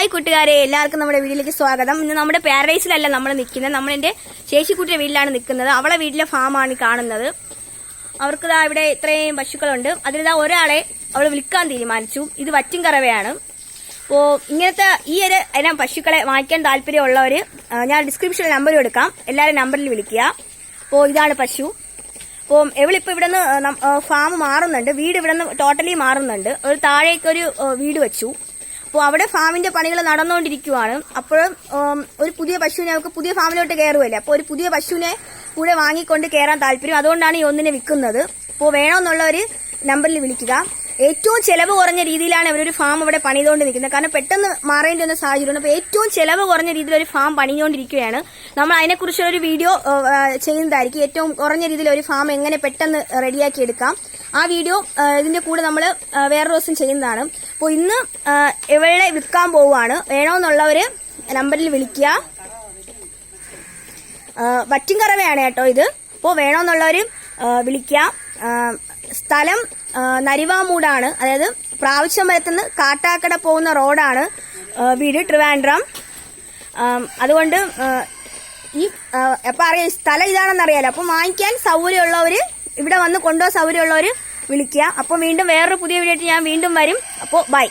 Hi കൂട്ടുകാരെ, എല്ലാവർക്കും നമ്മുടെ വീട്ടിലേക്ക് സ്വാഗതം. ഇന്ന് നമ്മുടെ പാരഡൈസിലല്ല നമ്മൾ നിൽക്കുന്നത്, നമ്മളെന്റെ ചേച്ചിക്കുട്ടിയുടെ വീട്ടിലാണ് നിൽക്കുന്നത്. അവളെ വീട്ടിലെ ഫാമാണ് കാണുന്നത്. അവർക്ക് ഇവിടെ ഇത്രയും പശുക്കളുണ്ട്. അതിലിതാ ഒരാളെ അവൾ വിൽക്കാൻ തീരുമാനിച്ചു. ഇത് വറ്റിൻകറവയാണ്. അപ്പോൾ ഇങ്ങനത്തെ ഈ ഒരു ഇനം പശുക്കളെ വാങ്ങിക്കാൻ താല്പര്യമുള്ളവർ ഞാൻ ഡിസ്ക്രിപ്ഷനിൽ നമ്പർ കൊടുക്കാം, എല്ലാവരും നമ്പറിൽ വിളിക്കുക. അപ്പോൾ ഇതാണ് പശു. അപ്പോൾ ഇവളിപ്പോൾ ഇവിടെ നിന്ന് ഫാം മാറുന്നുണ്ട്, വീട് ഇവിടെ നിന്ന് ടോട്ടലി മാറുന്നുണ്ട്. ഒരു താഴേക്കൊരു വീട് വെച്ചു. അപ്പോൾ അവിടെ ഫാമിന്റെ പണികൾ നടന്നുകൊണ്ടിരിക്കുവാണ്. അപ്പോഴും ഒരു പുതിയ പശുവിനെ നമുക്ക് പുതിയ ഫാമിലോട്ട് കയറുമല്ലേ, അപ്പോൾ ഒരു പുതിയ പശുവിനെ കൂടെ വാങ്ങിക്കൊണ്ട് കയറാൻ താല്പര്യം. അതുകൊണ്ടാണ് ഈ ഒന്നിനെ വിൽക്കുന്നത്. അപ്പോൾ വേണമെന്നുള്ളവർ നമ്പറിൽ വിളിക്കുക. ഏറ്റവും ചെലവ് കുറഞ്ഞ രീതിയിലാണ് ഇവരൊരു ഫാം ഇവിടെ പണിതുകൊണ്ട് നിൽക്കുന്നത്. കാരണം പെട്ടെന്ന് മാറേണ്ടി വന്ന സാഹചര്യമാണ്. അപ്പോൾ ഏറ്റവും ചെലവ് കുറഞ്ഞ രീതിയിൽ ഒരു ഫാം പണിഞ്ഞുകൊണ്ടിരിക്കുകയാണ്. നമ്മൾ അതിനെക്കുറിച്ചൊരു വീഡിയോ ചെയ്യുന്നതായിരിക്കും. ഏറ്റവും കുറഞ്ഞ രീതിയിൽ ഒരു ഫാം എങ്ങനെ പെട്ടെന്ന് റെഡിയാക്കി എടുക്കാം, ആ വീഡിയോ ഇതിന്റെ കൂടെ നമ്മൾ വേറൊരു ദിവസം ചെയ്യുന്നതാണ്. അപ്പോൾ ഇന്ന് ഇവളെ വിൽക്കാൻ പോവുകയാണ്. വേണമെന്നുള്ളവര് നമ്പറിൽ വിളിക്കുക. വറ്റിൻകറവയാണ് കേട്ടോ ഇത്. അപ്പോൾ വേണമെന്നുള്ളവര് വിളിക്കുക. സ്ഥലം നരിവാമൂടാണ്, അതായത് പ്രാവശ്യമരത്തുനിന്ന് കാട്ടാക്കട പോകുന്ന റോഡാണ് വീട്, ട്രിവാൻഡ്രം. അതുകൊണ്ട് ഈ എപ്പോൾ അറിയാം സ്ഥലം ഇതാണെന്ന് അറിയാലോ. അപ്പോൾ വാങ്ങിക്കാൻ സൗകര്യമുള്ളവർ, ഇവിടെ വന്ന് കൊണ്ടുപോകാൻ സൗകര്യമുള്ളവർ വിളിക്കുക. അപ്പോൾ വീണ്ടും വേറൊരു പുതിയ വീഡിയോ ആയിട്ട് ഞാൻ വീണ്ടും വരും. അപ്പോൾ ബൈ.